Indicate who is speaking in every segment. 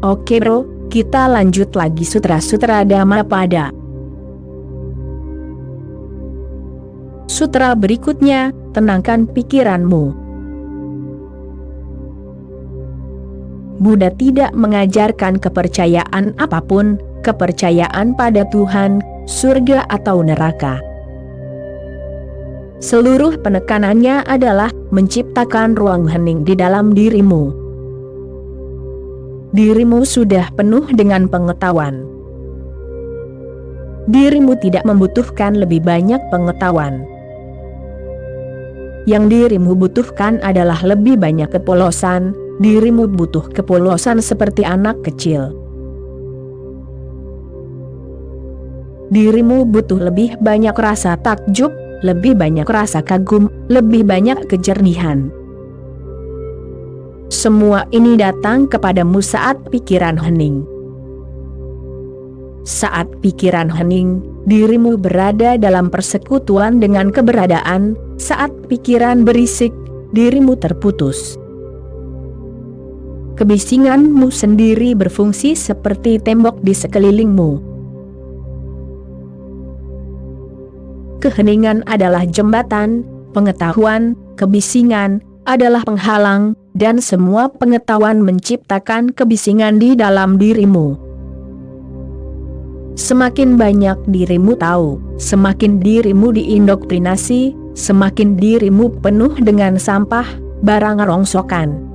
Speaker 1: Oke bro, kita lanjut lagi Sutra-Sutra Dhammapada. Sutra berikutnya, tenangkan pikiranmu. Buddha tidak mengajarkan kepercayaan apapun, kepercayaan pada Tuhan, surga atau neraka. Seluruh penekanannya adalah menciptakan ruang hening di dalam dirimu. Dirimu sudah penuh dengan pengetahuan. Dirimu tidak membutuhkan lebih banyak pengetahuan. Yang dirimu butuhkan adalah lebih banyak kepolosan. Dirimu butuh kepolosan seperti anak kecil. Dirimu butuh lebih banyak rasa takjub, lebih banyak rasa kagum, lebih banyak kejernihan. Semua ini datang kepadamu saat pikiran hening. Saat pikiran hening, dirimu berada dalam persekutuan dengan keberadaan. Saat pikiran berisik, dirimu terputus. Kebisinganmu sendiri berfungsi seperti tembok di sekelilingmu. Keheningan adalah jembatan, pengetahuan, kebisingan adalah penghalang, dan semua pengetahuan menciptakan kebisingan di dalam dirimu. Semakin banyak dirimu tahu, semakin dirimu diindoktrinasi, semakin dirimu penuh dengan sampah, barang rongsokan.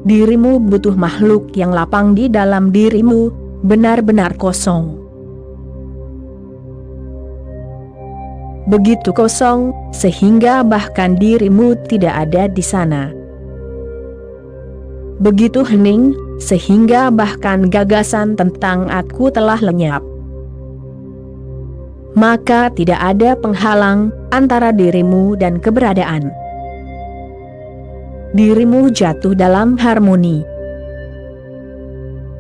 Speaker 1: Dirimu butuh makhluk yang lapang di dalam dirimu, benar-benar kosong. Begitu kosong, sehingga bahkan dirimu tidak ada di sana. Begitu hening, sehingga bahkan gagasan tentang aku telah lenyap. Maka tidak ada penghalang antara dirimu dan keberadaan. Dirimu jatuh dalam harmoni.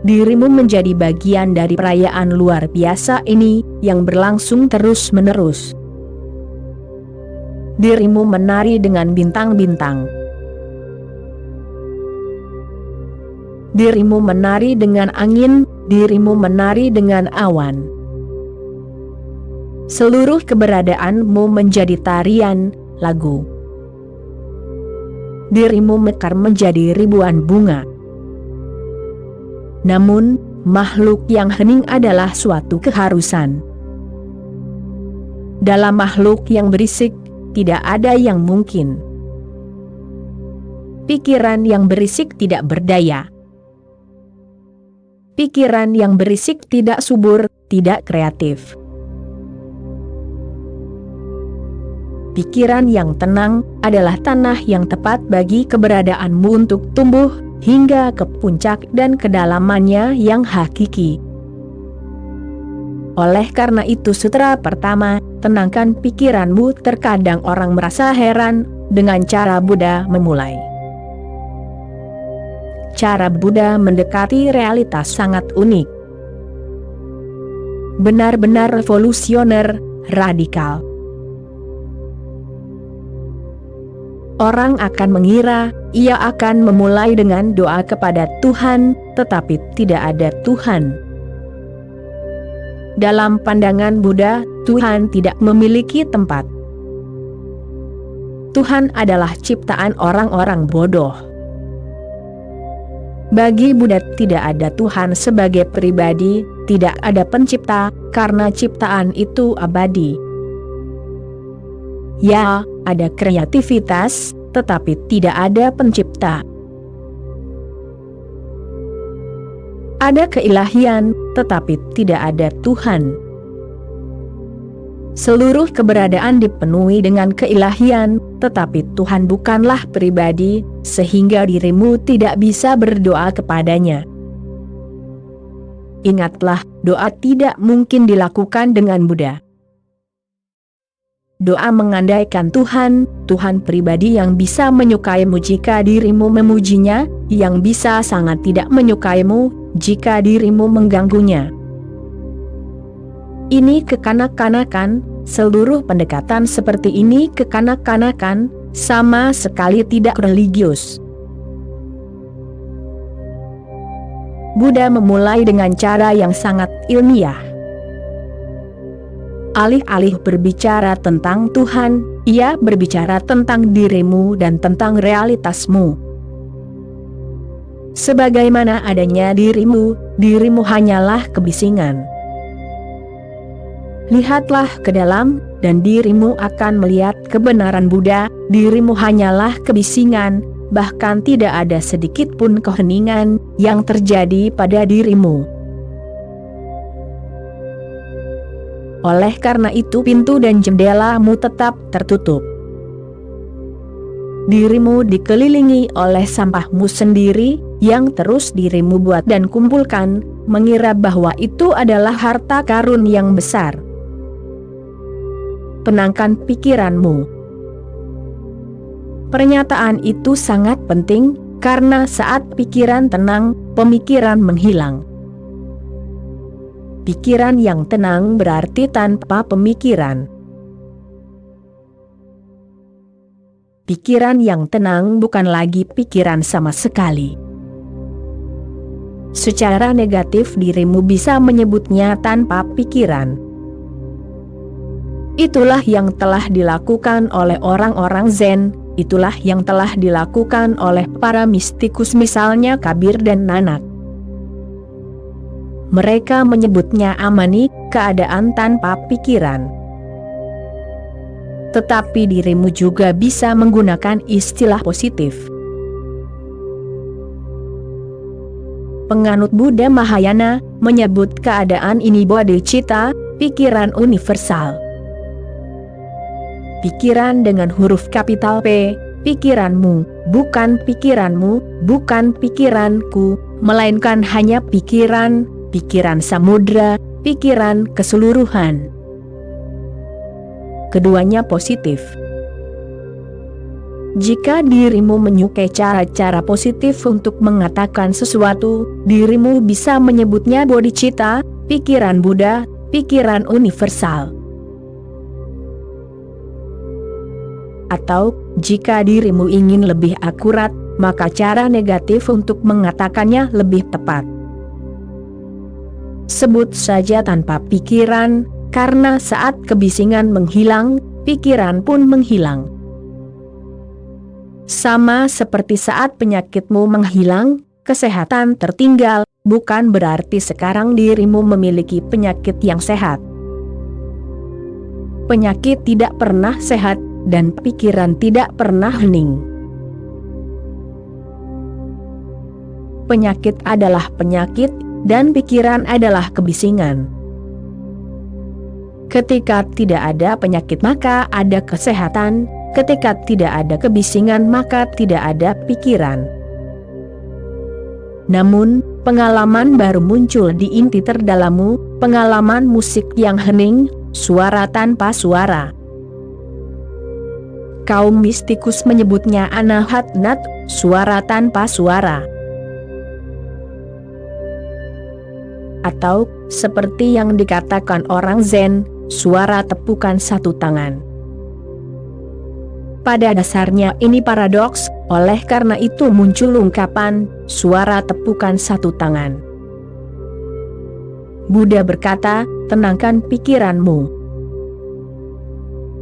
Speaker 1: Dirimu menjadi bagian dari perayaan luar biasa ini, yang berlangsung terus-menerus. Dirimu menari dengan bintang-bintang. Dirimu menari dengan angin, dirimu menari dengan awan. Seluruh keberadaanmu menjadi tarian, lagu. Dirimu mekar menjadi ribuan bunga. Namun, makhluk yang hening adalah suatu keharusan. Dalam makhluk yang berisik, tidak ada yang mungkin. Pikiran yang berisik tidak berdaya. Pikiran yang berisik tidak subur, tidak kreatif. Pikiran yang tenang adalah tanah yang tepat bagi keberadaanmu untuk tumbuh hingga ke puncak dan kedalamannya yang hakiki. Oleh karena itu sutra pertama, tenangkan pikiranmu. Terkadang orang merasa heran dengan cara Buddha memulai. Cara Buddha mendekati realitas sangat unik. Benar-benar revolusioner, radikal. Orang akan mengira, ia akan memulai dengan doa kepada Tuhan, tetapi tidak ada Tuhan. Dalam pandangan Buddha, Tuhan tidak memiliki tempat. Tuhan adalah ciptaan orang-orang bodoh. Bagi Buddha tidak ada Tuhan sebagai pribadi, tidak ada pencipta, karena ciptaan itu abadi. Ya, ada kreativitas, tetapi tidak ada pencipta. Ada keilahian, tetapi tidak ada Tuhan. Seluruh keberadaan dipenuhi dengan keilahian, tetapi Tuhan bukanlah pribadi, sehingga dirimu tidak bisa berdoa kepadanya. Ingatlah, doa tidak mungkin dilakukan dengan Buddha. Doa mengandaikan Tuhan, Tuhan pribadi yang bisa menyukaimu jika dirimu memujinya, yang bisa sangat tidak menyukaimu jika dirimu mengganggunya. Ini kekanak-kanakan, seluruh pendekatan seperti ini kekanak-kanakan, sama sekali tidak religius. Buddha memulai dengan cara yang sangat ilmiah. Alih-alih berbicara tentang Tuhan, ia berbicara tentang dirimu dan tentang realitasmu. Sebagaimana adanya dirimu, dirimu hanyalah kebisingan. Lihatlah ke dalam, dan dirimu akan melihat kebenaran Buddha. Dirimu hanyalah kebisingan, bahkan tidak ada sedikit pun keheningan yang terjadi pada dirimu. Oleh karena itu pintu dan jendelamu tetap tertutup. Dirimu dikelilingi oleh sampahmu sendiri, yang terus dirimu buat dan kumpulkan, mengira bahwa itu adalah harta karun yang besar. Tenangkan pikiranmu. Pernyataan itu sangat penting, karena saat pikiran tenang, pemikiran menghilang. Pikiran yang tenang berarti tanpa pemikiran. Pikiran yang tenang bukan lagi pikiran sama sekali. Secara negatif dirimu bisa menyebutnya tanpa pikiran. Itulah yang telah dilakukan oleh orang-orang Zen, itulah yang telah dilakukan oleh para mistikus misalnya Kabir dan Nanak. Mereka menyebutnya amani, keadaan tanpa pikiran. Tetapi dirimu juga bisa menggunakan istilah positif. Penganut Buddha Mahayana menyebut keadaan ini bodhicitta, pikiran universal. Pikiran dengan huruf kapital P, pikiranmu, bukan pikiranmu, bukan pikiranku, melainkan hanya pikiran, pikiran samudra, pikiran keseluruhan. Keduanya positif. Jika dirimu menyukai cara-cara positif untuk mengatakan sesuatu, dirimu bisa menyebutnya bodhicitta, pikiran Buddha, pikiran universal. Atau, jika dirimu ingin lebih akurat, maka cara negatif untuk mengatakannya lebih tepat. Sebut saja tanpa pikiran, karena saat kebisingan menghilang, pikiran pun menghilang. Sama seperti saat penyakitmu menghilang, kesehatan tertinggal, bukan berarti sekarang dirimu memiliki penyakit yang sehat. Penyakit tidak pernah sehat, dan pikiran tidak pernah hening. Penyakit adalah penyakit, dan pikiran adalah kebisingan. Ketika tidak ada penyakit maka ada kesehatan, ketika tidak ada kebisingan maka tidak ada pikiran. Namun, pengalaman baru muncul di inti terdalammu, pengalaman musik yang hening, suara tanpa suara. Kaum mistikus menyebutnya anahat nat, suara tanpa suara. Atau, seperti yang dikatakan orang Zen, suara tepukan satu tangan. Pada dasarnya ini paradoks, oleh karena itu muncul ungkapan, suara tepukan satu tangan. Buddha berkata, tenangkan pikiranmu.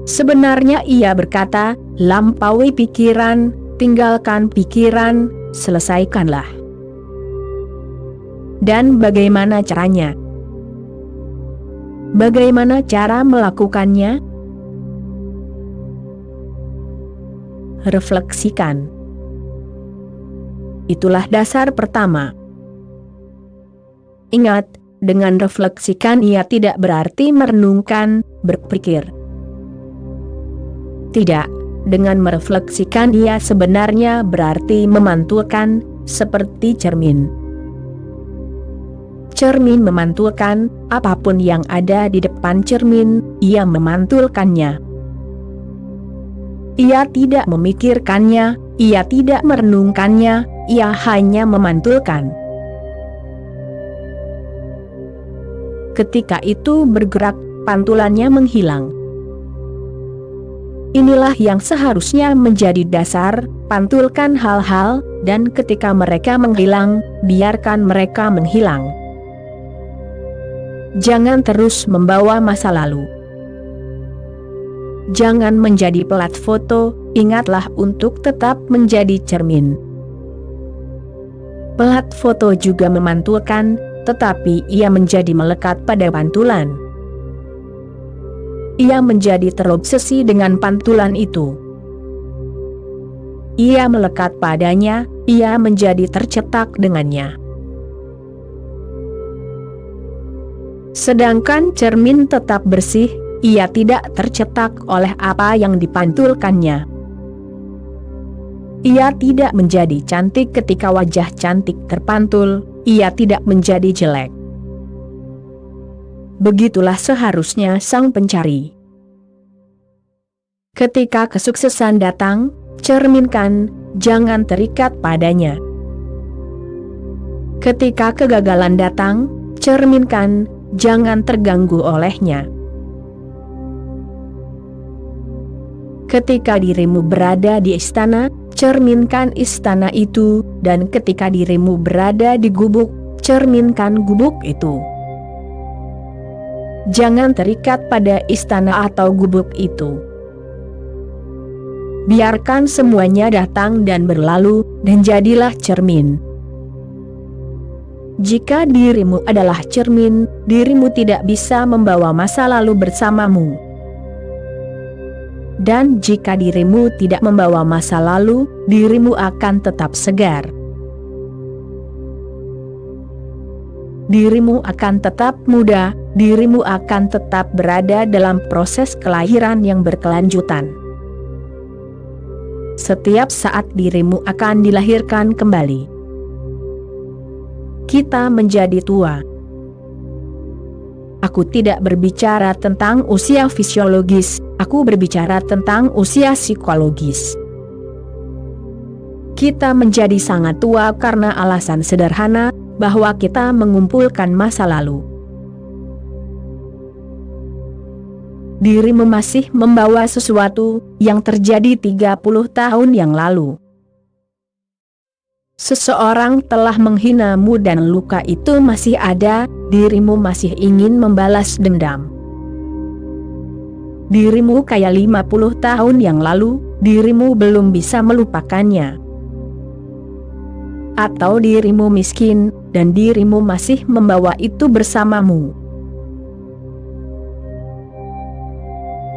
Speaker 1: Sebenarnya ia berkata, lampaui pikiran, tinggalkan pikiran, selesaikanlah. Dan bagaimana caranya? Bagaimana cara melakukannya? Refleksikan. Itulah dasar pertama. Ingat, dengan refleksikan ia tidak berarti merenungkan, berpikir. Tidak, dengan merefleksikan ia sebenarnya berarti memantulkan, seperti cermin. Cermin memantulkan, apapun yang ada di depan cermin, ia memantulkannya. Ia tidak memikirkannya, ia tidak merenungkannya, ia hanya memantulkan. Ketika itu bergerak, pantulannya menghilang. Inilah yang seharusnya menjadi dasar, pantulkan hal-hal, dan ketika mereka menghilang, biarkan mereka menghilang. Jangan terus membawa masa lalu. Jangan menjadi pelat foto, ingatlah untuk tetap menjadi cermin. Pelat foto juga memantulkan, tetapi ia menjadi melekat pada pantulan. Ia menjadi terobsesi dengan pantulan itu. Ia melekat padanya, ia menjadi tercetak dengannya. Sedangkan cermin tetap bersih, ia tidak tercetak oleh apa yang dipantulkannya. Ia tidak menjadi cantik ketika wajah cantik terpantul, ia tidak menjadi jelek. Begitulah seharusnya sang pencari. Ketika kesuksesan datang, cerminkan, jangan terikat padanya. Ketika kegagalan datang, cerminkan, jangan terganggu olehnya. Ketika dirimu berada di istana, cerminkan istana itu, dan ketika dirimu berada di gubuk, cerminkan gubuk itu. Jangan terikat pada istana atau gubuk itu. Biarkan semuanya datang dan berlalu, dan jadilah cermin. Jika dirimu adalah cermin, dirimu tidak bisa membawa masa lalu bersamamu. Dan jika dirimu tidak membawa masa lalu, dirimu akan tetap segar. Dirimu akan tetap muda, dirimu akan tetap berada dalam proses kelahiran yang berkelanjutan. Setiap saat dirimu akan dilahirkan kembali. Kita menjadi tua. Aku tidak berbicara tentang usia fisiologis, aku berbicara tentang usia psikologis. Kita menjadi sangat tua karena alasan sederhana, bahwa kita mengumpulkan masa lalu. Dirimu masih membawa sesuatu yang terjadi 30 tahun yang lalu. Seseorang telah menghinamu dan luka itu masih ada, dirimu masih ingin membalas dendam. Dirimu kaya 50 tahun yang lalu, dirimu belum bisa melupakannya. Atau dirimu miskin, dan dirimu masih membawa itu bersamamu.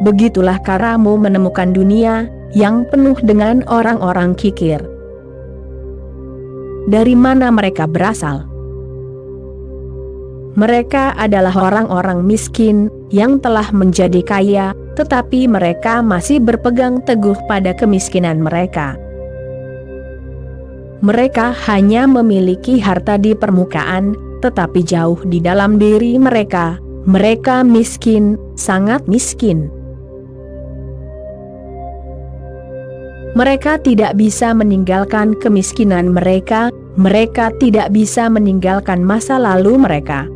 Speaker 1: Begitulah caramu menemukan dunia yang penuh dengan orang-orang kikir. Dari mana mereka berasal? Mereka adalah orang-orang miskin yang telah menjadi kaya, tetapi mereka masih berpegang teguh pada kemiskinan mereka. Mereka hanya memiliki harta di permukaan, tetapi jauh di dalam diri mereka, mereka miskin, sangat miskin. Mereka tidak bisa meninggalkan kemiskinan mereka, mereka tidak bisa meninggalkan masa lalu mereka.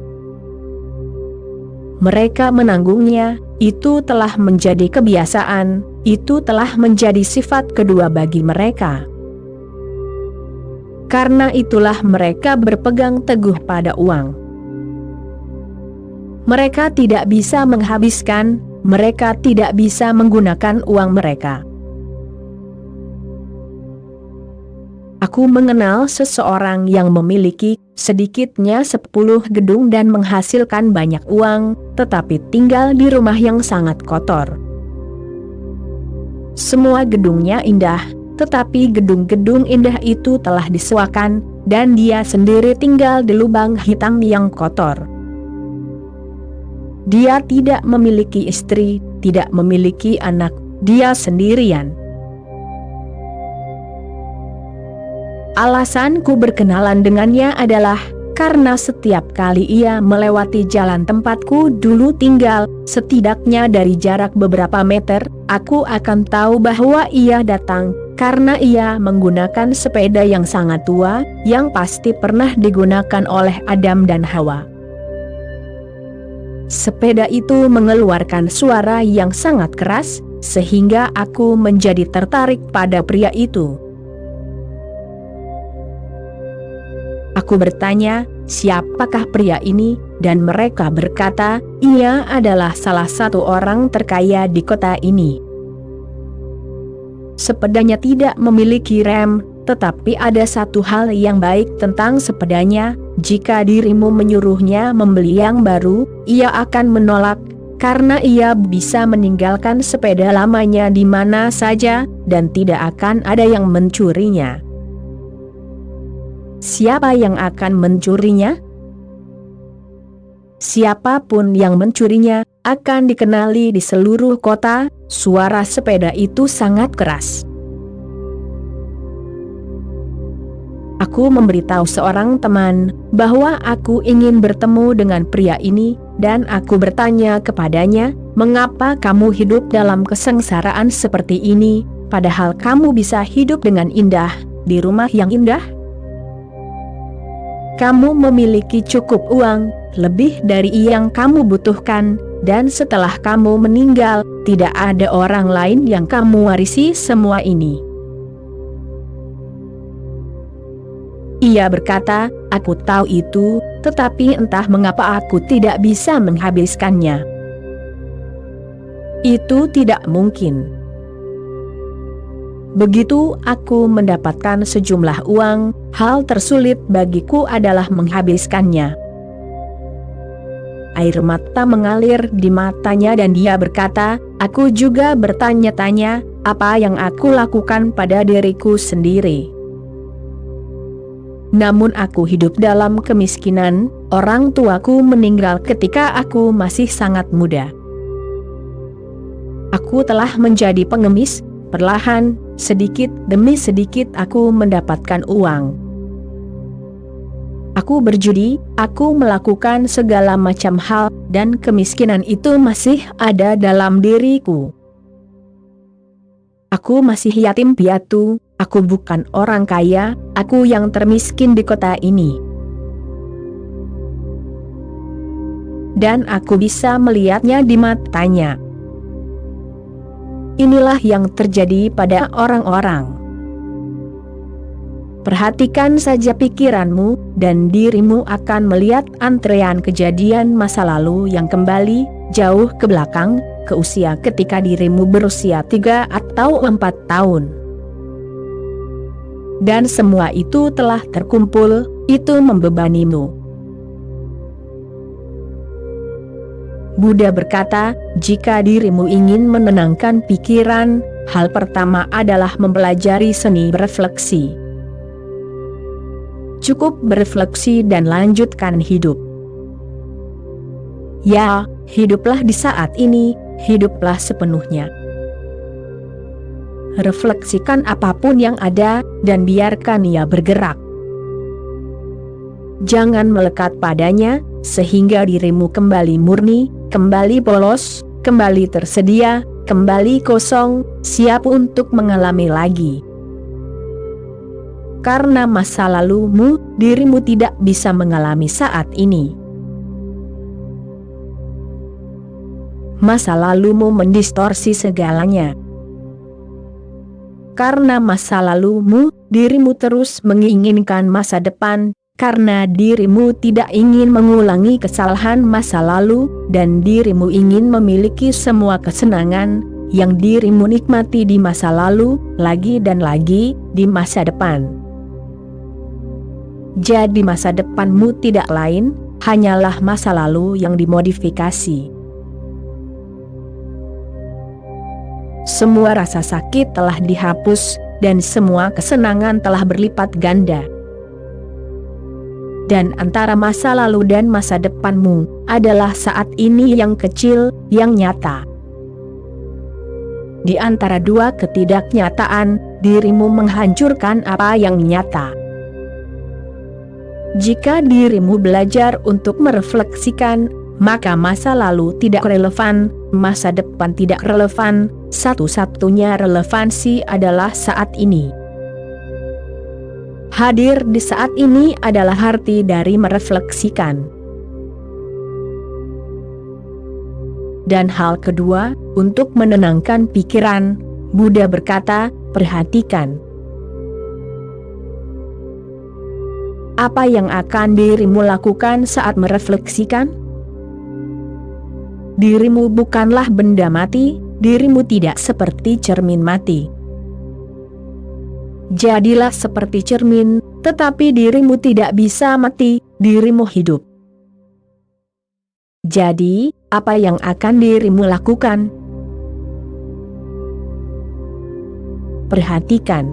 Speaker 1: Mereka menanggungnya, itu telah menjadi kebiasaan, itu telah menjadi sifat kedua bagi mereka. Karena itulah mereka berpegang teguh pada uang. Mereka tidak bisa menghabiskan, mereka tidak bisa menggunakan uang mereka. Aku mengenal seseorang yang memiliki sedikitnya 10 gedung dan menghasilkan banyak uang, tetapi tinggal di rumah yang sangat kotor. Semua gedungnya indah, tetapi gedung-gedung indah itu telah disewakan, dan dia sendiri tinggal di lubang hitam yang kotor. Dia tidak memiliki istri, tidak memiliki anak, dia sendirian. Alasanku berkenalan dengannya adalah karena setiap kali ia melewati jalan tempatku dulu tinggal, setidaknya dari jarak beberapa meter, aku akan tahu bahwa ia datang, karena ia menggunakan sepeda yang sangat tua, yang pasti pernah digunakan oleh Adam dan Hawa. Sepeda itu mengeluarkan suara yang sangat keras, sehingga aku menjadi tertarik pada pria itu. Aku bertanya, siapakah pria ini, dan mereka berkata, ia adalah salah satu orang terkaya di kota ini. Sepedanya tidak memiliki rem, tetapi ada satu hal yang baik tentang sepedanya, jika dirimu menyuruhnya membeli yang baru, ia akan menolak, karena ia bisa meninggalkan sepeda lamanya di mana saja, dan tidak akan ada yang mencurinya. Siapa yang akan mencurinya? Siapapun yang mencurinya akan dikenali di seluruh kota. Suara sepeda itu sangat keras. Aku memberitahu seorang teman bahwa aku ingin bertemu dengan pria ini, dan aku bertanya kepadanya, mengapa kamu hidup dalam kesengsaraan seperti ini, padahal kamu bisa hidup dengan indah di rumah yang indah? Kamu memiliki cukup uang, lebih dari yang kamu butuhkan, dan setelah kamu meninggal, tidak ada orang lain yang kamu warisi semua ini. Ia berkata, aku tahu itu, tetapi entah mengapa aku tidak bisa menghabiskannya. Itu tidak mungkin. Begitu aku mendapatkan sejumlah uang, hal tersulit bagiku adalah menghabiskannya. Air mata mengalir di matanya dan dia berkata, aku juga bertanya-tanya, apa yang aku lakukan pada diriku sendiri. Namun aku hidup dalam kemiskinan, orang tuaku meninggal ketika aku masih sangat muda. Aku telah menjadi pengemis, perlahan, sedikit demi sedikit aku mendapatkan uang. Aku berjudi, aku melakukan segala macam hal, dan kemiskinan itu masih ada dalam diriku. Aku masih yatim piatu, aku bukan orang kaya, aku yang termiskin di kota ini. Dan aku bisa melihatnya di matanya. Inilah yang terjadi pada orang-orang. Perhatikan saja pikiranmu, dan dirimu akan melihat antrean kejadian masa lalu yang kembali, jauh ke belakang, ke usia ketika dirimu berusia 3 atau 4 tahun. Dan semua itu telah terkumpul, itu membebanimu. Buddha berkata, jika dirimu ingin menenangkan pikiran, hal pertama adalah mempelajari seni berefleksi. Cukup berefleksi dan lanjutkan hidup. Ya, hiduplah di saat ini, hiduplah sepenuhnya. Refleksikan apapun yang ada, dan biarkan ia bergerak. Jangan melekat padanya, sehingga dirimu kembali murni, kembali polos, kembali tersedia, kembali kosong, siap untuk mengalami lagi. Karena masa lalumu, dirimu tidak bisa mengalami saat ini. Masa lalumu mendistorsi segalanya. Karena masa lalumu, dirimu terus menginginkan masa depan, karena dirimu tidak ingin mengulangi kesalahan masa lalu, dan dirimu ingin memiliki semua kesenangan yang dirimu nikmati di masa lalu, lagi dan lagi, di masa depan. Jadi masa depanmu tidak lain, hanyalah masa lalu yang dimodifikasi. Semua rasa sakit telah dihapus, dan semua kesenangan telah berlipat ganda. Dan antara masa lalu dan masa depanmu, adalah saat ini yang kecil, yang nyata. Di antara dua ketidaknyataan, dirimu menghancurkan apa yang nyata. Jika dirimu belajar untuk merefleksikan, maka masa lalu tidak relevan, masa depan tidak relevan, satu-satunya relevansi adalah saat ini. Hadir di saat ini adalah arti dari merefleksikan. Dan hal kedua, untuk menenangkan pikiran, Buddha berkata, perhatikan. Apa yang akan dirimu lakukan saat merefleksikan? Dirimu bukanlah benda mati, dirimu tidak seperti cermin mati. Jadilah seperti cermin, tetapi dirimu tidak bisa mati, dirimu hidup. Jadi, apa yang akan dirimu lakukan? Perhatikan.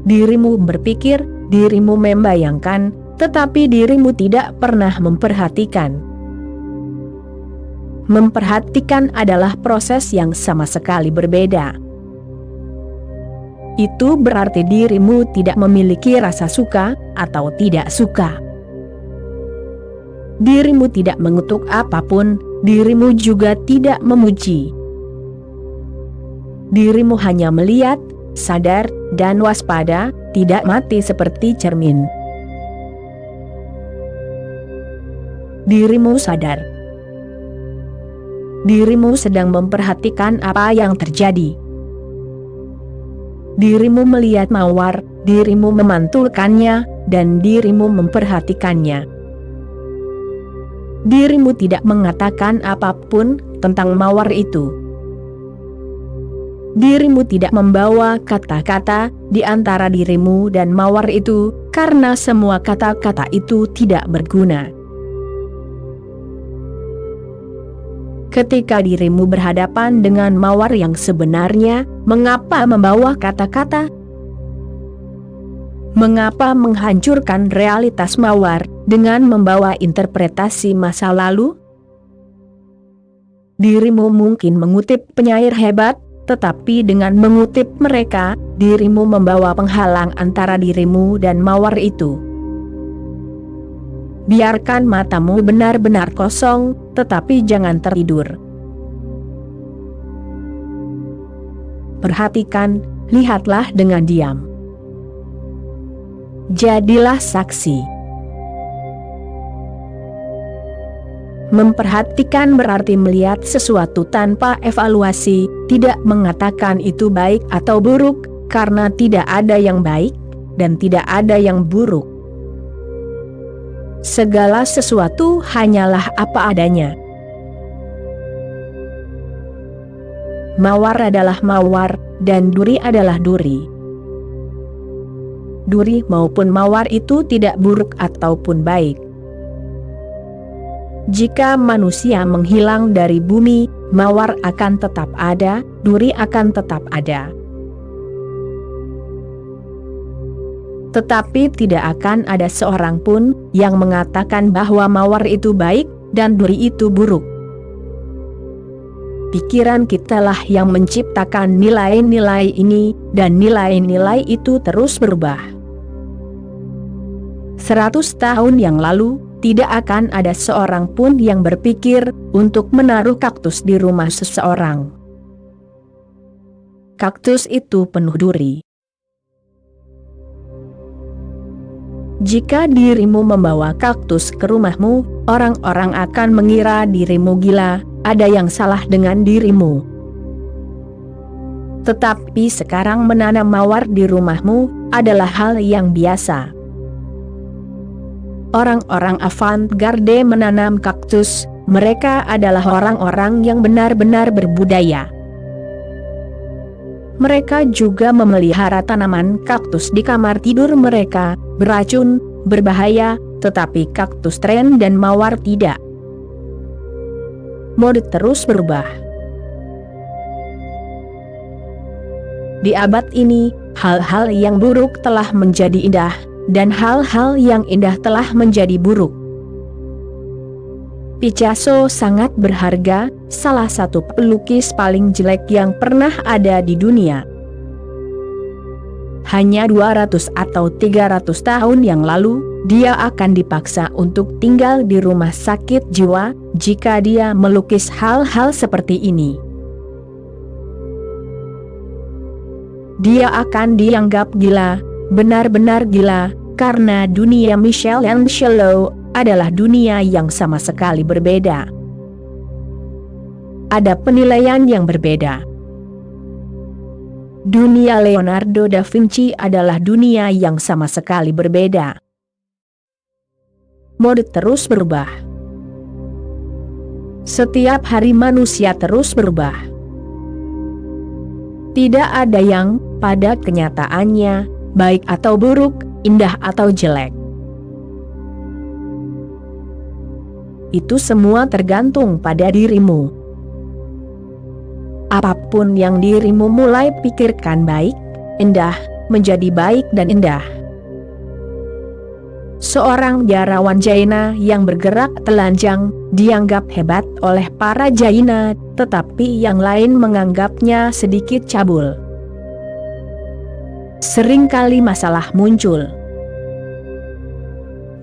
Speaker 1: Dirimu berpikir, dirimu membayangkan, tetapi dirimu tidak pernah memperhatikan. Memperhatikan adalah proses yang sama sekali berbeda. Itu berarti dirimu tidak memiliki rasa suka atau tidak suka. Dirimu tidak mengutuk apapun, dirimu juga tidak memuji. Dirimu hanya melihat, sadar, dan waspada, tidak mati seperti cermin. Dirimu sadar. Dirimu sedang memperhatikan apa yang terjadi. Dirimu melihat mawar, dirimu memantulkannya, dan dirimu memperhatikannya. Dirimu tidak mengatakan apapun tentang mawar itu. Dirimu tidak membawa kata-kata di antara dirimu dan mawar itu, karena semua kata-kata itu tidak berguna. Ketika dirimu berhadapan dengan mawar yang sebenarnya, mengapa membawa kata-kata? Mengapa menghancurkan realitas mawar dengan membawa interpretasi masa lalu? Dirimu mungkin mengutip penyair hebat, tetapi dengan mengutip mereka, dirimu membawa penghalang antara dirimu dan mawar itu. Biarkan matamu benar-benar kosong, tetapi jangan tertidur. Perhatikan, lihatlah dengan diam. Jadilah saksi. Memperhatikan berarti melihat sesuatu tanpa evaluasi, tidak mengatakan itu baik atau buruk, karena tidak ada yang baik, dan tidak ada yang buruk. Segala sesuatu hanyalah apa adanya. Mawar adalah mawar, dan duri adalah duri. Duri maupun mawar itu tidak buruk ataupun baik. Jika manusia menghilang dari bumi, mawar akan tetap ada, duri akan tetap ada. Tetapi tidak akan ada seorang pun yang mengatakan bahwa mawar itu baik dan duri itu buruk. Pikiran kitalah yang menciptakan nilai-nilai ini, dan nilai-nilai itu terus berubah. 100 tahun yang lalu, tidak akan ada seorang pun yang berpikir untuk menaruh kaktus di rumah seseorang. Kaktus itu penuh duri. Jika dirimu membawa kaktus ke rumahmu, orang-orang akan mengira dirimu gila, ada yang salah dengan dirimu. Tetapi sekarang menanam mawar di rumahmu adalah hal yang biasa. Orang-orang avant-garde menanam kaktus, mereka adalah orang-orang yang benar-benar berbudaya. Mereka juga memelihara tanaman kaktus di kamar tidur mereka, beracun, berbahaya, tetapi kaktus tren dan mawar tidak. Mode terus berubah. Di abad ini, hal-hal yang buruk telah menjadi indah, dan hal-hal yang indah telah menjadi buruk. Picasso sangat berharga, salah satu pelukis paling jelek yang pernah ada di dunia. Hanya 200 atau 300 tahun yang lalu, dia akan dipaksa untuk tinggal di rumah sakit jiwa, jika dia melukis hal-hal seperti ini. Dia akan dianggap gila, benar-benar gila, karena dunia Michelangelo adalah dunia yang sama sekali berbeda. ada penilaian yang berbeda. Dunia Leonardo da Vinci adalah dunia yang sama sekali berbeda. Mode terus berubah. Setiap hari manusia terus berubah. Tidak ada yang, pada kenyataannya, baik atau buruk, indah atau jelek. Itu semua tergantung pada dirimu. Apapun yang dirimu mulai pikirkan baik, indah, menjadi baik dan indah. Seorang biarawan Jaina yang bergerak telanjang dianggap hebat oleh para Jaina, tetapi yang lain menganggapnya sedikit cabul. Seringkali masalah muncul.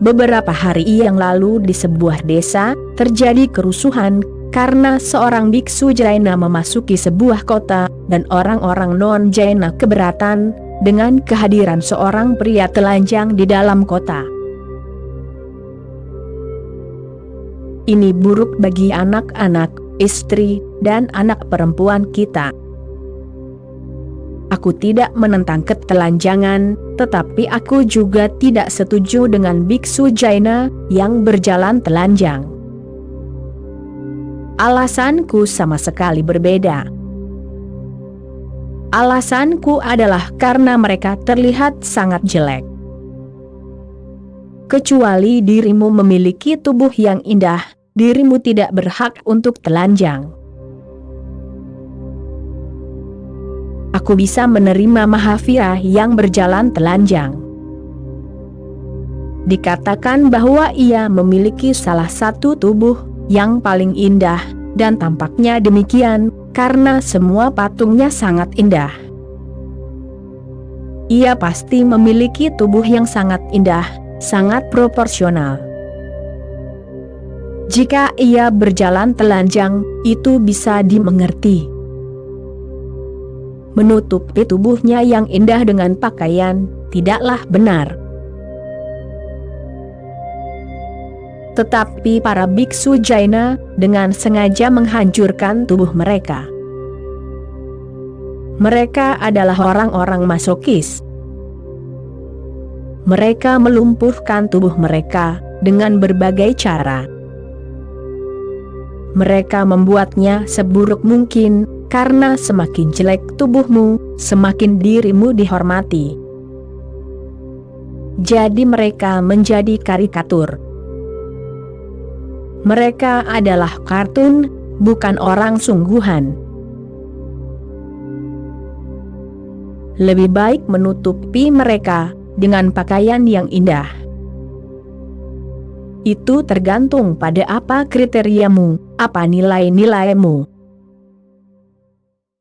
Speaker 1: Beberapa hari yang lalu di sebuah desa terjadi kerusuhan karena seorang biksu Jaina memasuki sebuah kota dan orang-orang non-Jaina keberatan dengan kehadiran seorang pria telanjang di dalam kota. Ini buruk bagi anak-anak, istri, dan anak perempuan kita. Aku tidak menentang ketelanjangan, tetapi aku juga tidak setuju dengan biksu Jaina yang berjalan telanjang. Alasanku sama sekali berbeda. Alasanku adalah karena mereka terlihat sangat jelek. Kecuali dirimu memiliki tubuh yang indah, dirimu tidak berhak untuk telanjang. Aku bisa menerima Mahavira yang berjalan telanjang. Dikatakan bahwa ia memiliki salah satu tubuh yang paling indah, dan tampaknya demikian, karena semua patungnya sangat indah. Ia pasti memiliki tubuh yang sangat indah, sangat proporsional. Jika ia berjalan telanjang, itu bisa dimengerti. Menutupi tubuhnya yang indah dengan pakaian, tidaklah benar. Tetapi para biksu Jaina dengan sengaja menghancurkan tubuh mereka. Mereka adalah orang-orang masokis. Mereka melumpuhkan tubuh mereka dengan berbagai cara. Mereka membuatnya seburuk mungkin, karena semakin jelek tubuhmu, semakin dirimu dihormati. Jadi mereka menjadi karikatur. Mereka adalah kartun, bukan orang sungguhan. Lebih baik menutupi mereka dengan pakaian yang indah. Itu tergantung pada apa kriteriamu, apa nilai-nilaimu.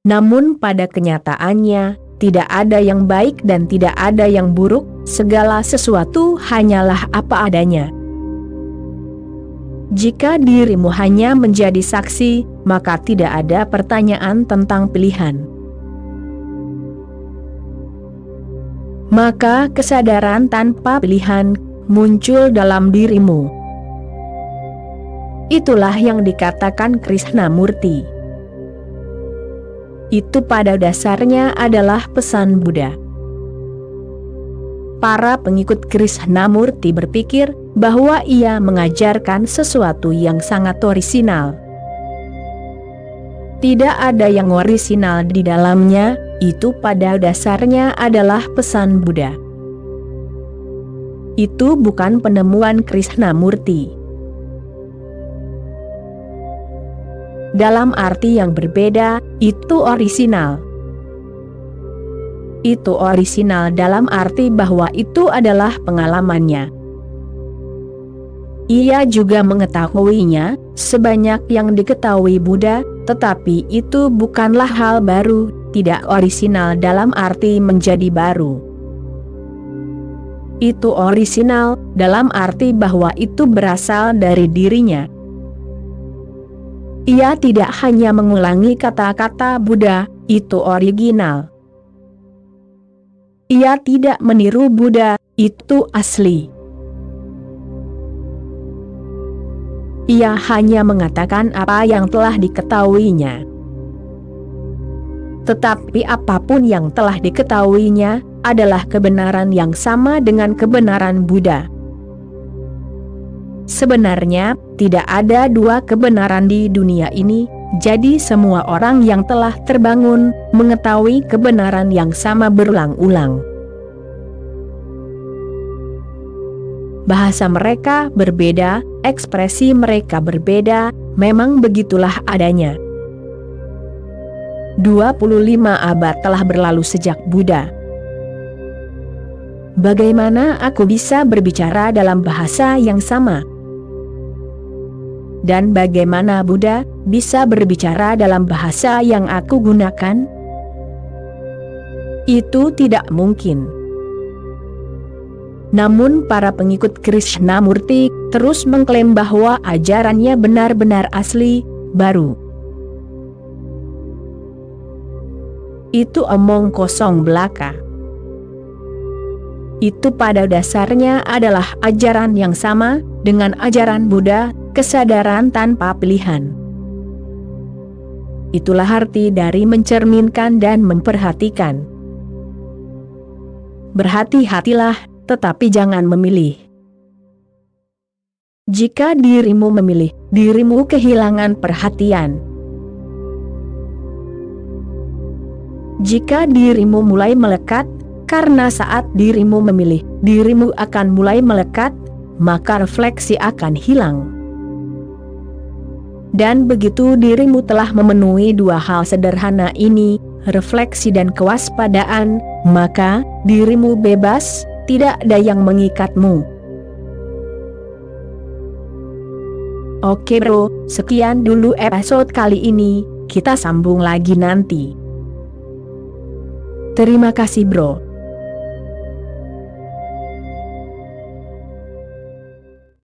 Speaker 1: Namun pada kenyataannya, tidak ada yang baik dan tidak ada yang buruk, segala sesuatu hanyalah apa adanya. Jika dirimu hanya menjadi saksi, maka tidak ada pertanyaan tentang pilihan. Maka kesadaran tanpa pilihan muncul dalam dirimu. Itulah yang dikatakan Krishnamurti. Itu pada dasarnya adalah pesan Buddha. Para pengikut Krishnamurti berpikir bahwa ia mengajarkan sesuatu yang sangat orisinal. Tidak ada yang orisinal di dalamnya, itu pada dasarnya adalah pesan Buddha. Itu bukan penemuan Krishnamurti. Dalam arti yang berbeda, itu orisinal. Itu orisinal dalam arti bahwa itu adalah pengalamannya. Ia juga mengetahuinya, sebanyak yang diketahui Buddha, tetapi itu bukanlah hal baru, tidak orisinal dalam arti menjadi baru. Itu orisinal dalam arti bahwa itu berasal dari dirinya. Ia tidak hanya mengulangi kata-kata Buddha, itu original. Ia tidak meniru Buddha, itu asli. Ia hanya mengatakan apa yang telah diketahuinya. Tetapi apapun yang telah diketahuinya adalah kebenaran yang sama dengan kebenaran Buddha. Sebenarnya, tidak ada dua kebenaran di dunia ini, jadi semua orang yang telah terbangun mengetahui kebenaran yang sama berulang-ulang. Bahasa mereka berbeda, ekspresi mereka berbeda, memang begitulah adanya. 25 abad telah berlalu sejak Buddha. Bagaimana aku bisa berbicara dalam bahasa yang sama? Dan bagaimana Buddha bisa berbicara dalam bahasa yang aku gunakan? Itu tidak mungkin. Namun para pengikut Krishnamurti terus mengklaim bahwa ajarannya benar-benar asli, baru. Itu omong kosong belaka. Itu pada dasarnya adalah ajaran yang sama dengan ajaran Buddha, kesadaran tanpa pilihan. Itulah arti dari mencerminkan dan memperhatikan. Berhati-hatilah, tetapi jangan memilih. Jika dirimu memilih, dirimu kehilangan perhatian. Jika dirimu mulai melekat, karena saat dirimu memilih, dirimu akan mulai melekat, maka refleksi akan hilang. Dan begitu dirimu telah memenuhi dua hal sederhana ini, refleksi dan kewaspadaan, maka dirimu bebas, tidak ada yang mengikatmu. Oke bro, sekian dulu episode kali ini, kita sambung lagi nanti. Terima kasih bro.